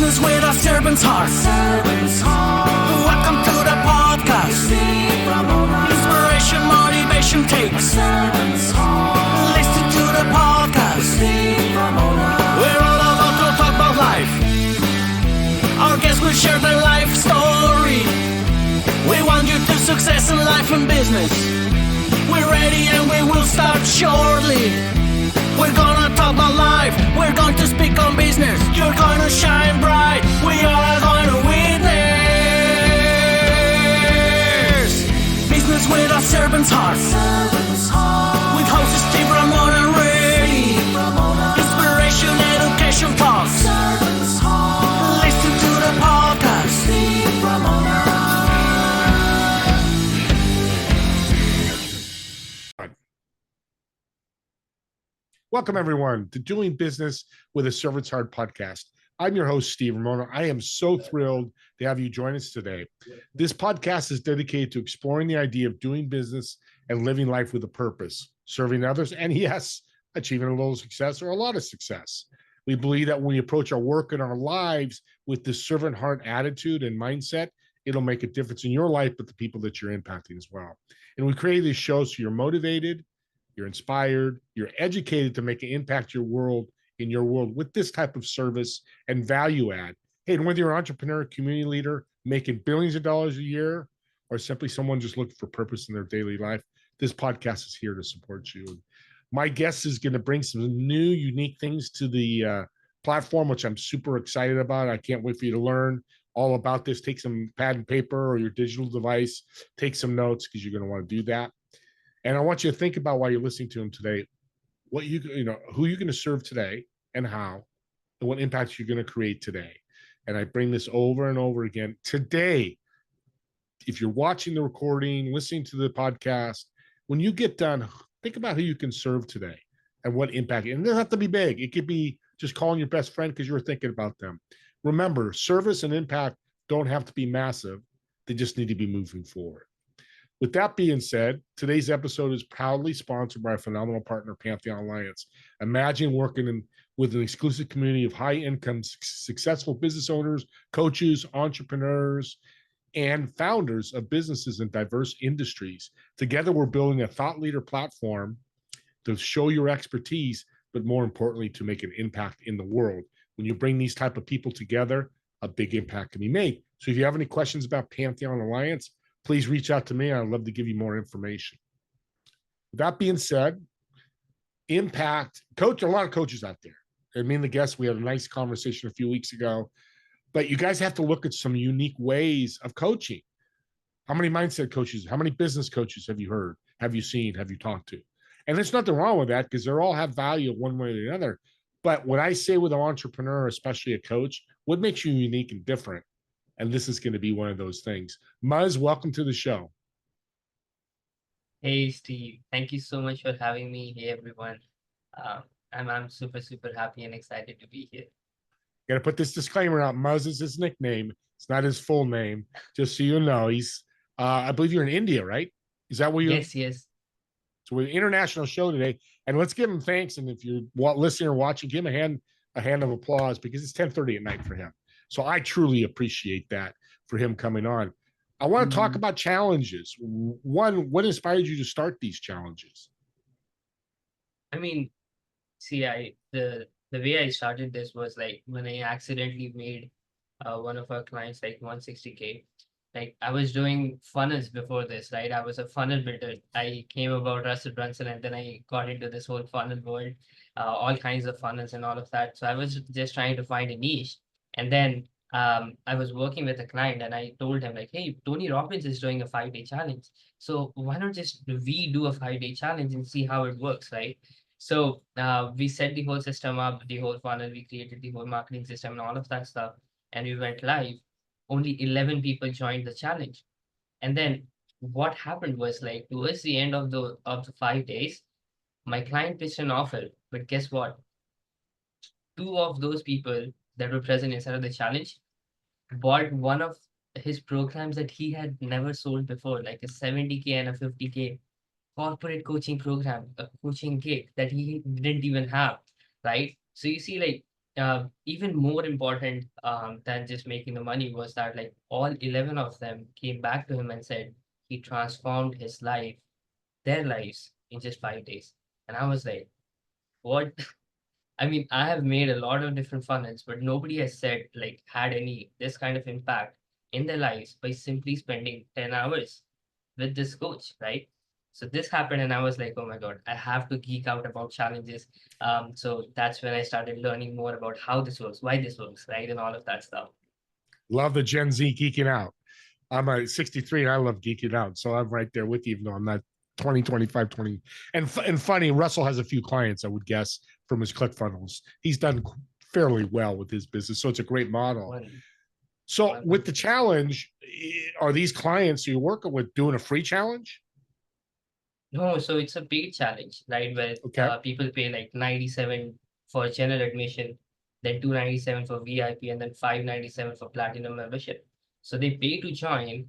Business with a servant's heart. Welcome to the podcast. Inspiration, motivation takes. Listen to the podcast. We're all about to talk about life. Our guests will share their life story. We want you to success in life and business. We're ready and we will start shortly. We're gonna talk about life. We're going to speak on business. You're gonna shine bright. We are going to witness business with a servant's heart. With hosts Steve, Ramon, and Ray. Inspiration, education talks. Listen to the podcast. Welcome, everyone, to Doing Business with a Servant's Heart podcast. I'm your host, Steve Ramona. I am so thrilled to have you join us today. This podcast is dedicated to exploring the idea of doing business and living life with a purpose, serving others, and yes, achieving a little success or a lot of success. We believe that when we approach our work and our lives with this servant heart attitude and mindset, it'll make a difference in your life, but the people that you're impacting as well. And we created this show so you're motivated, you're inspired, you're educated to make an impact in your world with this type of service and value add. Hey, and whether you're an entrepreneur, community leader, making billions of dollars a year, or simply someone just looking for purpose in their daily life, this podcast is here to support you. And my guest is going to bring some new, unique things to the platform, which I'm super excited about. I can't wait for you to learn all about this. Take some pad and paper or your digital device, take some notes because you're going to want to do that. And I want you to think about while you're listening to him today, what who you're going to serve today and how, and what impacts you're going to create today. And I bring this over and over again. Today, if you're watching the recording, listening to the podcast, when you get done, think about who you can serve today and what impact. And it doesn't have to be big. It could be just calling your best friend because you were thinking about them. Remember, service and impact don't have to be massive. They just need to be moving forward. With that being said, today's episode is proudly sponsored by our phenomenal partner, Pantheon Alliance. Imagine working with an exclusive community of high-income, successful business owners, coaches, entrepreneurs, and founders of businesses in diverse industries. Together, we're building a thought leader platform to show your expertise, but more importantly, to make an impact in the world. When you bring these type of people together, a big impact can be made. So if you have any questions about Pantheon Alliance, please reach out to me. I'd love to give you more information. With that being said, impact, coach, a lot of coaches out there. And me and the guests, we had a nice conversation a few weeks ago, but you guys have to look at some unique ways of coaching. How many mindset coaches, how many business coaches have you heard, have you seen, have you talked to? And there's nothing wrong with that because they all have value one way or the other. But what I say with an entrepreneur, especially a coach, what makes you unique and different? And this is going to be one of those things. Muzz, welcome to the show. Hey, Steve. Thank you so much for having me. Hey, everyone. I'm super, super happy and excited to be here. Got to put this disclaimer out. Muzz is his nickname. It's not his full name, just so you know. He's, I believe you're in India, right? Is that where you're? Yes. So we're an international show today. And let's give him thanks. And if you're listening or watching, give him a hand of applause because it's 10:30 at night for him. So I truly appreciate that for him coming on. I want to talk about challenges. One, what inspired you to start these challenges? I mean, see, the way I started this was like when I accidentally made one of our clients like 160K. Like I was doing funnels before this, right? I was a funnel builder. I came about Russell Brunson and then I got into this whole funnel world, all kinds of funnels and all of that. So I was just trying to find a niche. And then I was working with a client and I told him like, hey, Tony Robbins is doing a 5-day challenge. So why not just we do a 5-day challenge and see how it works, right? So we set the whole system up, the whole funnel, we created the whole marketing system and all of that stuff. And we went live. Only 11 people joined the challenge. And then what happened was like towards the end of the 5 days, my client pitched an offer. But guess what? 2 of those people that were present inside of the challenge bought one of his programs that he had never sold before, like a 70K and a 50K corporate coaching program, a coaching gig that he didn't even have, right? So you see, like even more important than just making the money was that like all 11 of them came back to him and said he transformed his life, their lives in just 5 days. And I was like, what? I mean, I have made a lot of different funnels, but nobody has said like had any this kind of impact in their lives by simply spending 10 hours with this coach, right? So this happened, and I was like, oh my God, I have to geek out about challenges. So that's when I started learning more about how this works, why this works, right? And all of that stuff. Love the Gen Z geeking out. I'm a 63 and I love geeking out. So I'm right there with you, even though I'm not 20, 25, 20. And funny, Russell has a few clients, I would guess, from his ClickFunnels. He's done fairly well with his business. So it's a great model. So with the challenge, are these clients you're working with doing a free challenge? No, so it's a paid challenge, right? Where people pay like 97 for general admission, then 297 for VIP, and then 597 for platinum membership. So they pay to join,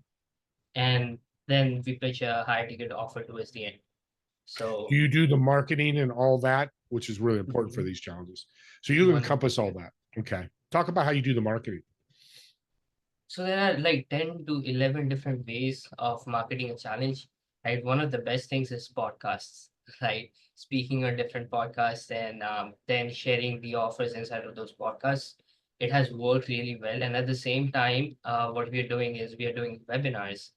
and then we pitch a high ticket offer towards the end. So do you do the marketing and all that, which is really important for these challenges? So you encompass all that. Okay. Talk about how you do the marketing. So there are like 10 to 11 different ways of marketing a challenge, right? One of the best things is podcasts, right? Speaking on different podcasts and then sharing the offers inside of those podcasts. It has worked really well. And at the same time, what we are doing is we are doing webinars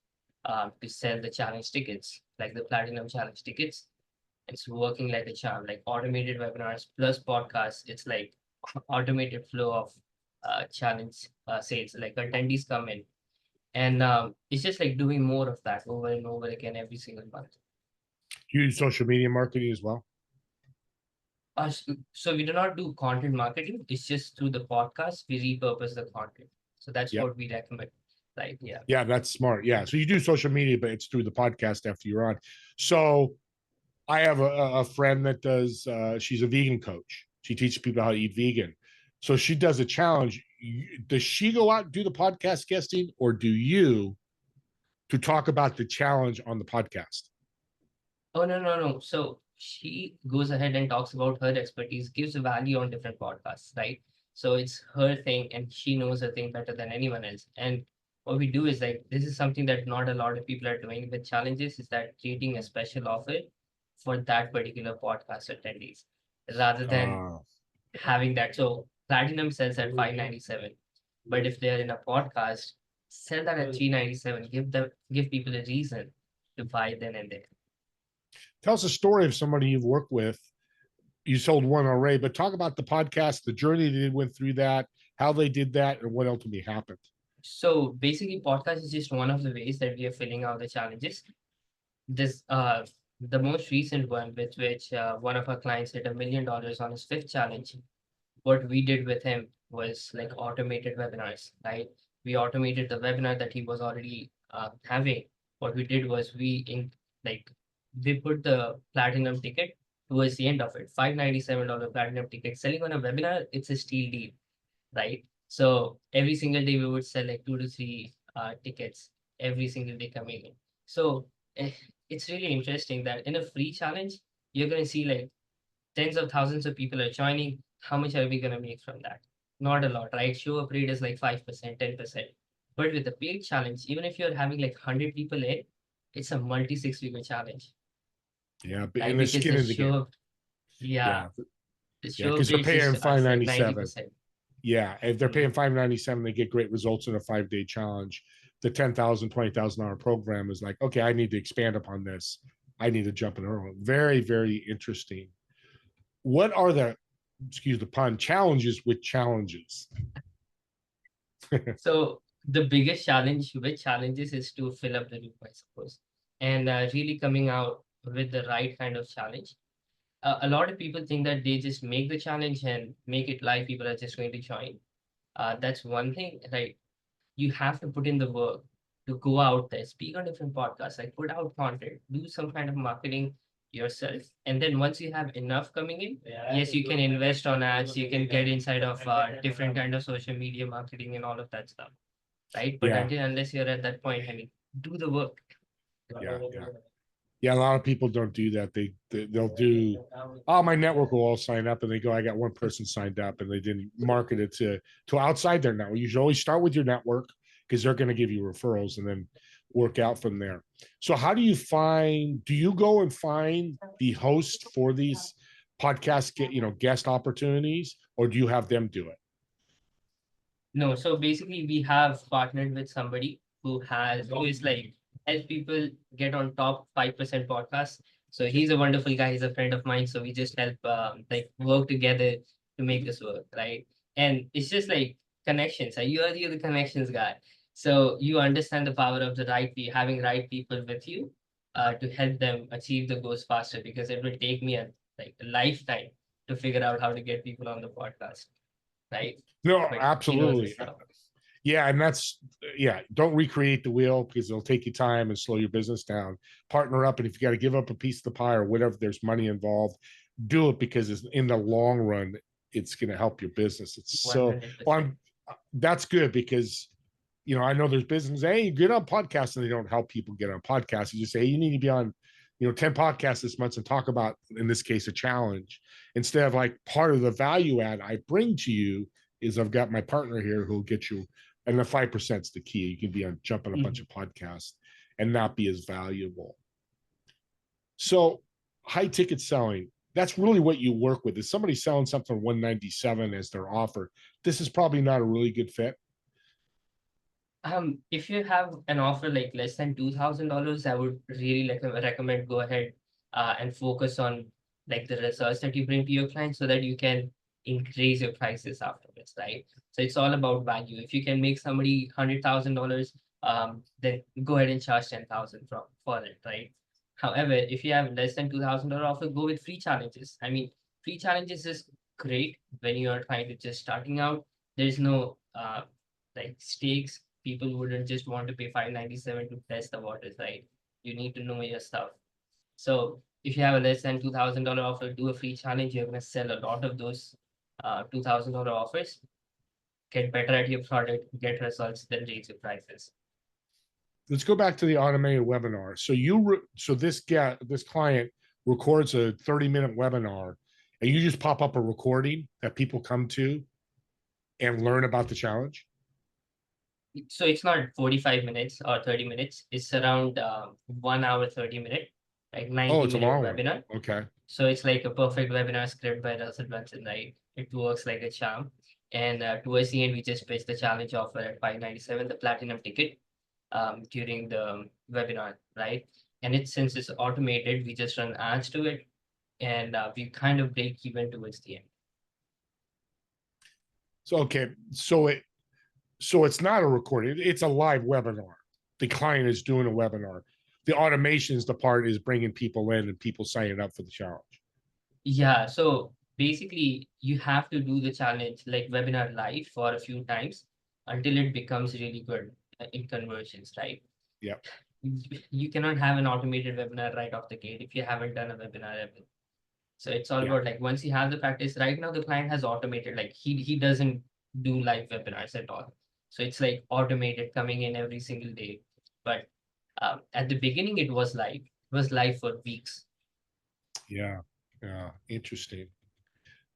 to sell the challenge tickets, like the platinum challenge tickets. It's working like a charm, like automated webinars plus podcasts. It's like automated flow of challenge sales. Like attendees come in, and it's just like doing more of that over and over again every single month. Do you use social media marketing as well? So we do not do content marketing. It's just through the podcast we repurpose the content. So that's what we recommend. Right? Yeah. Yeah, that's smart. Yeah. So you do social media, but it's through the podcast after you're on. So I have a friend that does, she's a vegan coach. She teaches people how to eat vegan. So she does a challenge. Does she go out and do the podcast guesting, or do you to talk about the challenge on the podcast? Oh, no. So she goes ahead and talks about her expertise, gives value on different podcasts, right? So it's her thing, and she knows her thing better than anyone else. And what we do is like, this is something that not a lot of people are doing with challenges, is that creating a special offer for that particular podcast attendees rather than having that. So platinum sells at 597, but if they're in a podcast, sell that at 397. Give people a reason to buy then and there. Tell us a story of somebody you've worked with. You sold one already, but talk about the podcast, the journey they went through that, how they did that, and what ultimately happened. So basically, podcast is just one of the ways that we are filling out the challenges. This the most recent one, with which one of our clients hit $1 million on his fifth challenge. What we did with him was like automated webinars, right? We automated the webinar that he was already having. What we did was we put the platinum ticket towards the end of it. $597 platinum ticket. Selling on a webinar, it's a steal deal, right? So every single day we would sell like 2 to 3 tickets every single day coming in. So it's really interesting that in a free challenge, you're going to see like tens of thousands of people are joining. How much are we going to make from that? Not a lot, right? Show up rate is like 5%, 10%. But with the paid challenge, even if you're having like 100 people in, it's a multi 6-figure challenge. Yeah, but in the skin of the game. Yeah. Because they're paying $597. Yeah, if they're paying $597, they get great results in a 5-day challenge. The $10,000, $20,000 program is like, okay, I need to expand upon this. I need to jump in early. Very, very interesting. What are the, excuse the pun, challenges with challenges? So the biggest challenge with challenges is to fill up the loop, I suppose, and really coming out with the right kind of challenge. A lot of people think that they just make the challenge and make it live. People are just going to join. That's one thing, right? You have to put in the work to go out there, speak on different podcasts, like put out content, do some kind of marketing yourself. And then once you have enough coming in, yes, you can invest on ads, you can get inside of different kind of social media marketing and all of that stuff, right? But until unless you're at that point, I mean, do the work. Yeah. Yeah, a lot of people don't do that. They'll do, oh, my network will all sign up, and they go, I got one person signed up, and they didn't market it to outside their network. You should always start with your network because they're going to give you referrals and then work out from there. So how do you find, do you go and find the host for these podcasts, get, guest opportunities, or do you have them do it? No, so basically we have partnered with somebody who is like help people get on top 5% podcasts. So he's a wonderful guy. He's a friend of mine. So we just help like work together to make this work, right? And it's just like connections. You're the connections guy. So you understand the power of the right having right people with you to help them achieve the goals faster, because it will take me a lifetime to figure out how to get people on the podcast, right? No, But he knows his absolutely. stuff. Yeah, and that's, yeah, don't recreate the wheel because it'll take you time and slow your business down. Partner up, and if you got to give up a piece of the pie or whatever, there's money involved, do it, because it's in the long run, it's going to help your business. It's so, 100%. well, that's good because, I know there's business, hey, you get on podcasts, and they don't help people get on podcasts. You just say, hey, you need to be on 10 podcasts this month and talk about, in this case, a challenge, instead of like, part of the value add I bring to you is I've got my partner here who'll get you, and the 5% is the key. You can be on jumping a bunch of podcasts and not be as valuable. So high ticket selling, that's really what you work with. Is somebody selling something 197 as their offer, this is probably not a really good fit. If you have an offer like less than $2,000, I would really recommend go ahead and focus on like the results that you bring to your clients so that you can increase your prices afterwards, right? So it's all about value. If you can make somebody $100,000, then go ahead and charge 10,000 for it, right? However, if you have less than $2,000 offer, go with free challenges. I mean, free challenges is great when you are trying to just starting out. There's no like stakes. People wouldn't just want to pay $597 to test the waters, right? You need to know your stuff. So if you have a less than $2,000 offer, do a free challenge. You're gonna sell a lot of those $2,000 offers. Get better at your product, get results, then raise your prices. Let's go back to the automated webinar. So this client records a 30-minute webinar, and you just pop up a recording that people come to and learn about the challenge. So it's not 45 minutes or 30 minutes. It's around 1 hour, 30 minutes, like 90 It's a minute long one. webinar. Okay. So it's like a perfect webinar script by Russell Brunson, right? It works like a charm. And towards the end, we just pitched the challenge offer at $597, the platinum ticket, during the webinar, right? And since it's automated, we just run ads to it, and we kind of break even towards the end. So okay, so it's not a recording; it's a live webinar. The client is doing a webinar. The automation is the part is bringing people in and people signing up for the challenge. Yeah, so basically you have to do the challenge like webinar live for a few times until it becomes really good in conversions, right? Yeah. You cannot have an automated webinar right off the gate if you haven't done a webinar ever. So it's all about like once you have the practice. Right now the client has automated, like he doesn't do live webinars at all. So it's like automated coming in every single day. But at the beginning it was live. It was live for weeks. Yeah. Interesting.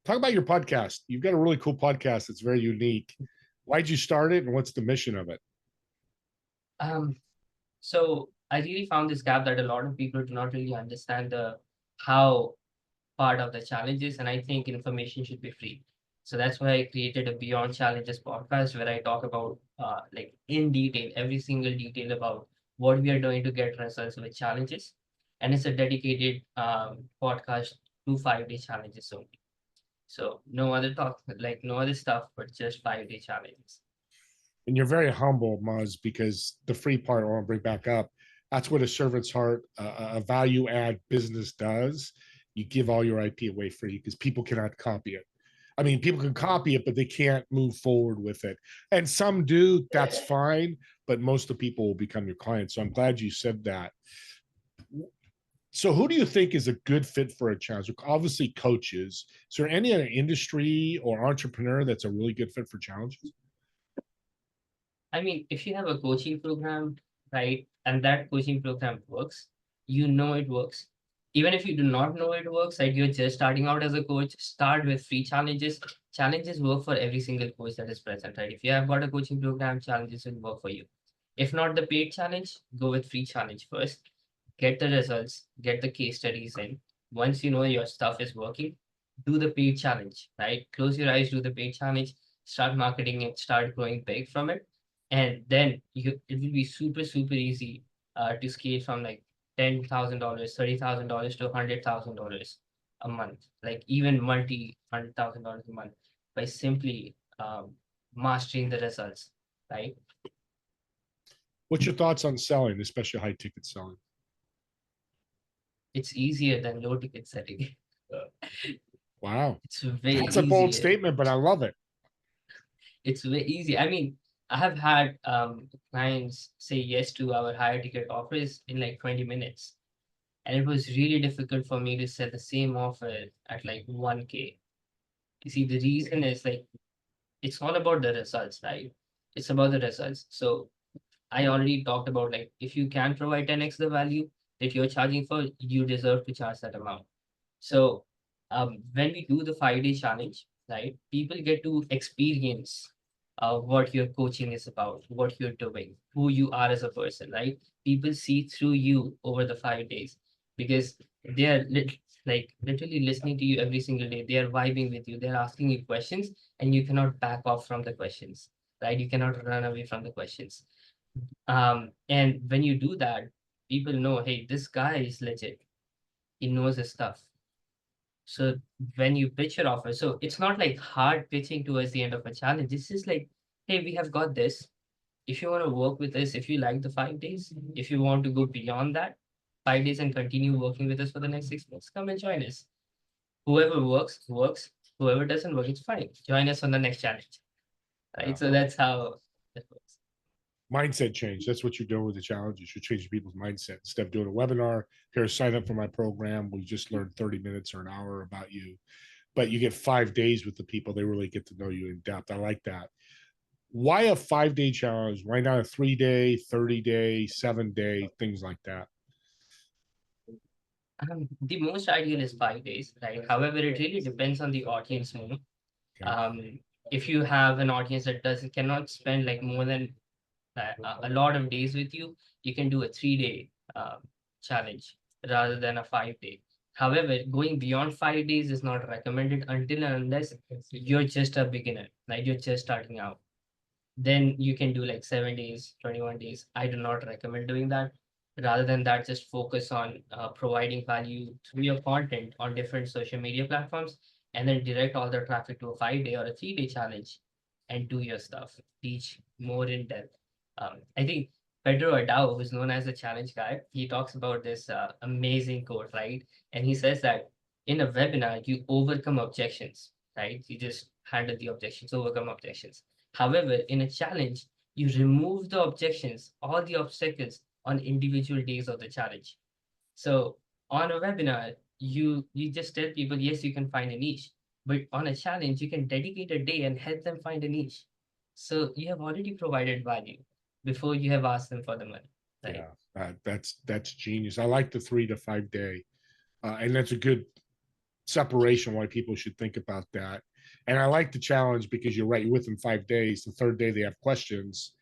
Talk about your podcast. You've got a really cool podcast. It's very unique. Why'd you start it, and what's the mission of it? So I really found this gap that a lot of people do not really understand the how part of the challenges, and I think information should be free. So that's why I created a Beyond Challenges podcast where I talk about like in detail, every single detail about what we are doing to get results with challenges. And it's a dedicated podcast to 5-day challenges only. So no other talk, like no other stuff, but just 5-day challenges. And you're very humble, Muzz, because the free part I want to bring back up. That's what a servant's heart, a value add business does. You give all your IP away free because people cannot copy it. I mean, people can copy it, but they can't move forward with it. And some do, that's fine, but most of the people will become your clients. So I'm glad you said that. So who do you think is a good fit for a challenge? Obviously coaches. Is there any other industry or entrepreneur that's a really good fit for challenges? I mean, if you have a coaching program, right, and that coaching program works, you know it works. Even if you do not know it works, like you're just starting out as a coach, start with free challenges. Challenges work for every single coach that is present, right? If you have got a coaching program, challenges will work for you. If not the paid challenge, go with free challenge first. Get the results, get the case studies in. Once you know your stuff is working, do the paid challenge, right? Close your eyes, do the paid challenge, start marketing it, start growing big from it. And then it will be super, super easy to scale from like $10,000, $30,000 to $100,000 a month, like even $100,000 a month by simply mastering the results, right? What's your thoughts on selling, especially high ticket selling? It's easier than low ticket setting. Wow. It's way That's a bold easier. statement, but I love it. It's way easy. I mean, I have had clients say yes to our higher ticket offers in like 20 minutes. And it was really difficult for me to sell the same offer at like 1K. You see, the reason is like it's all about the results, right? It's about the results. So I already talked about like if you can provide 10x the value that you're charging for, you deserve to charge that amount. So when we do the 5-day challenge, right, people get to experience what your coaching is about, what you're doing, who you are as a person, right? People see through you over the 5 days because they are like literally listening to you every single day. They are vibing with you. They're asking you questions, and you cannot back off from the questions, right? You cannot run away from the questions. And when you do that, people know, hey, this guy is legit. He knows his stuff. So when you pitch your offer, so it's not like hard pitching towards the end of a challenge. It's just like, hey, we have got this. If you want to work with us, if you like the 5 days, if you want to go beyond that 5 days and continue working with us for the next 6 months, come and join us. Whoever works, works. Whoever doesn't work, it's fine. Join us on the next challenge. Right. Yeah. So that's how it works. Mindset change. That's what you're doing with the challenge. You should change people's mindset. Instead of doing a webinar, here, sign up for my program. We just learn 30 minutes or an hour about you. But you get 5 days with the people. They really get to know you in depth. I like that. Why a 5-day challenge? Why not a 3-day, 30-day, 7-day, things like that? The most ideal is 5 days, right? However, it really depends on the audience more. Okay. If you have an audience that doesn't cannot spend like more than a lot of days with you, you can do a 3-day challenge rather than a 5-day. However, going beyond 5 days is not recommended until and unless you're just a beginner, like you're just starting out. Then you can do like 7 days, 21 days. I do not recommend doing that. Rather than that, just focus on providing value through your content on different social media platforms and then direct all the traffic to a 5-day or a 3-day challenge and do your stuff. Teach more in depth. I think Pedro Adao, who's known as the challenge guy, he talks about this amazing quote, right? And he says that in a webinar, you overcome objections, right? You just handle the objections, overcome objections. However, in a challenge, you remove the objections, all the obstacles on individual days of the challenge. So on a webinar, you just tell people, yes, you can find a niche. But on a challenge, you can dedicate a day and help them find a niche. So you have already provided value before you have asked them for the money. Right? Yeah, that's genius. I like the 3 to 5 day, and that's a good separation. Why people should think about that. And I like the challenge because you're right. You're within 5 days. The third day they have questions.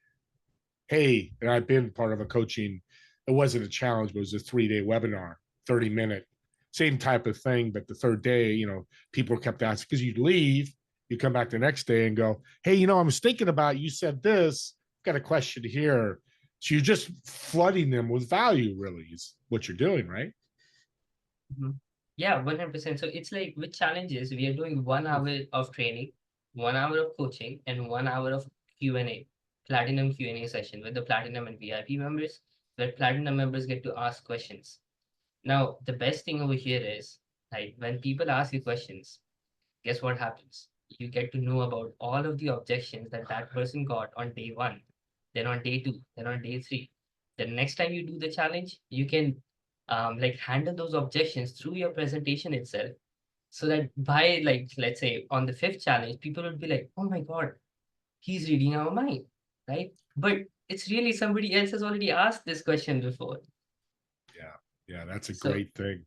Hey, and I've been part of a coaching. It wasn't a challenge, but it was a 3-day webinar, 30-minute, same type of thing. But the third day, people kept asking because you'd leave, you come back the next day and go, hey, I was thinking about you said this. Got a question here. So you're just flooding them with value, really, is what you're doing, right? Mm-hmm. Yeah, 100%. So it's like with challenges, we are doing 1 hour of training, 1 hour of coaching, and 1 hour of Q&A, platinum Q&A session with the platinum and VIP members, where platinum members get to ask questions. Now, the best thing over here is, like, when people ask you questions, guess what happens? You get to know about all of the objections that that person got on day 1, then on day 2, then on day 3. The next time you do the challenge, you can like handle those objections through your presentation itself, so that by like let's say on the 5th challenge, people would be like, oh my god, he's reading our mind, right? But it's really somebody else has already asked this question before. Yeah. Yeah, that's a So great thing.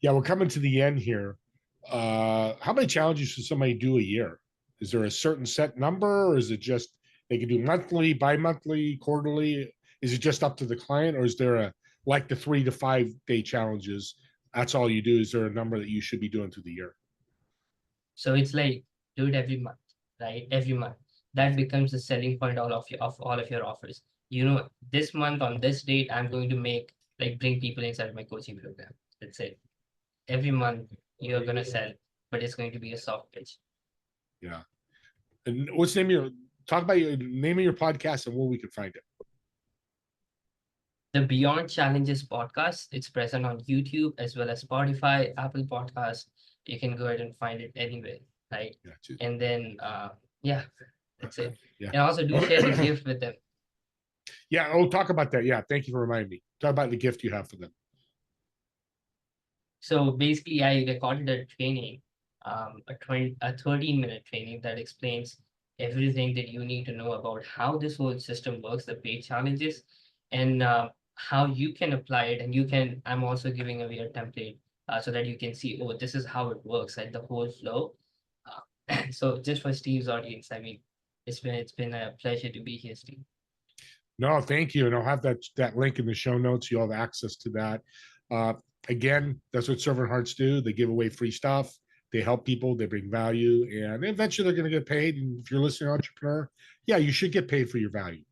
Yeah, we're coming to the end here. How many challenges should somebody do a year? Is there a certain set number, or is it just they can do monthly, bi-monthly, quarterly? Is it just up to the client, or is there a like the 3 to 5 day challenges? That's all you do. Is there a number that you should be doing through the year? so it's like do it every month, right? Every month. That becomes the selling point of all of your offers. You know, this month on this date, I'm going to make like bring people inside my coaching program. That's it. Every month you're gonna sell, but it's going to be a soft pitch. Yeah. And what's the name of your talk about your name of your podcast and where we can find it? The Beyond Challenges podcast, it's present on YouTube as well as Spotify, Apple Podcasts. You can go ahead and find it anywhere, right? Yeah, And then yeah, that's it. yeah. And also do share the gift with them. Yeah. Oh, talk about that. Yeah. Thank you for reminding me. Talk about the gift you have for them. So basically, I recorded a training, a 13-minute training that explains everything that you need to know about how this whole system works, the paid challenges, and how you can apply it. And you can, I'm also giving away a template so that you can see, oh, this is how it works, like the whole flow. So just for Steve's audience, I mean, it's been a pleasure to be here, Steve. No, thank you. And I'll have that link in the show notes. You'll have access to that. Again, that's what Servant Hearts do. They give away free stuff. They help people. They bring value, and eventually they're going to get paid. And if you're a listening entrepreneur, yeah, you should get paid for your value.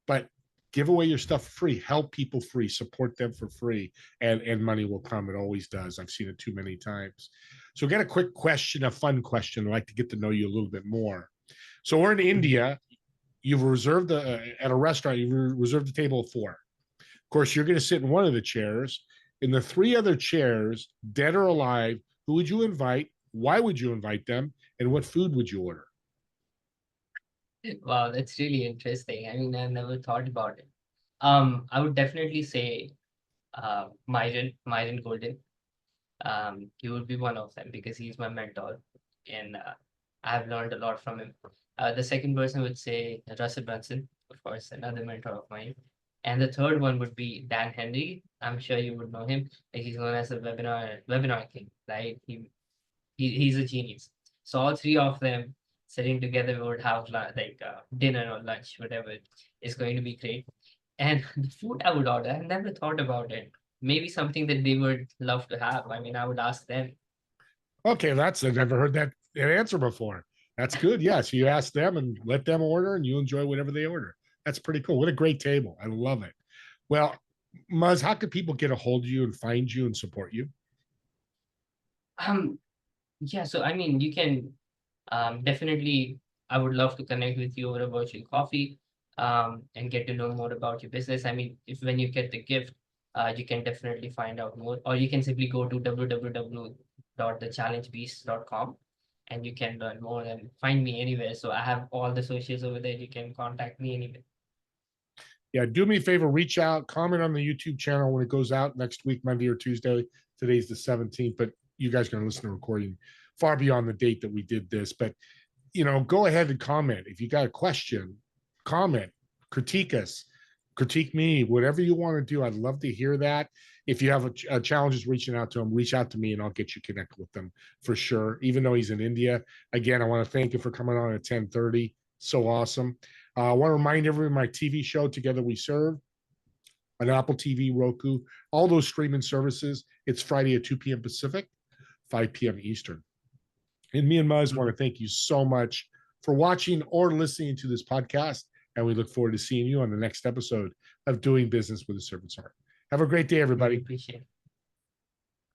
But give away your stuff free. Help people free. Support them for free, and money will come. It always does. I've seen it too many times. So, get a quick question, a fun question. I'd like to get to know you a little bit more. So, we're in India. You've reserved at a restaurant. You've reserved a table of 4. Of course, you're going to sit in one of the chairs. In the 3 other chairs, dead or alive, who would you invite? Why would you invite them? And what food would you order? Wow, that's really interesting. I mean, I've never thought about it. I would definitely say Myron Golden. He would be one of them because he's my mentor, and I've learned a lot from him. The second person would say Russell Brunson, of course, another mentor of mine. And the third one would be Dan Henry. I'm sure you would know him. Like he's known as the webinar king, right? He's a genius. So all 3 of them sitting together, we would have like dinner or lunch, whatever. It's going to be great. And the food I would order, I never thought about it. Maybe something that they would love to have. I mean, I would ask them. Okay, I've never heard that answer before. That's good. Yeah, so you ask them and let them order, and you enjoy whatever they order. That's pretty cool. What a great table. I love it. Well, Muzz, how can people get a hold of you and find you and support you? Yeah, so I mean, you can definitely, I would love to connect with you over a virtual coffee and get to know more about your business. I mean, if when you get the gift, you can definitely find out more, or you can simply go to www.thechallengebeast.com and you can learn more and find me anywhere. So I have all the socials over there. You can contact me anywhere. Yeah, do me a favor, reach out, comment on the YouTube channel when it goes out next week, Monday or Tuesday. Today's the 17th, but you guys are going to listen to the recording far beyond the date that we did this. But, go ahead and comment. If you got a question, comment, critique us, critique me, whatever you want to do. I'd love to hear that. If you have a challenges reaching out to him, reach out to me and I'll get you connected with them for sure. Even though he's in India, again, I want to thank you for coming on at 10:30. So awesome. I want to remind everyone my TV show, Together We Serve, on Apple TV, Roku, all those streaming services. It's Friday at 2 p.m. Pacific, 5 p.m. Eastern. And me and Muzz want to thank you so much for watching or listening to this podcast. And we look forward to seeing you on the next episode of Doing Business with a Servant's Heart. Have a great day, everybody. Appreciate it.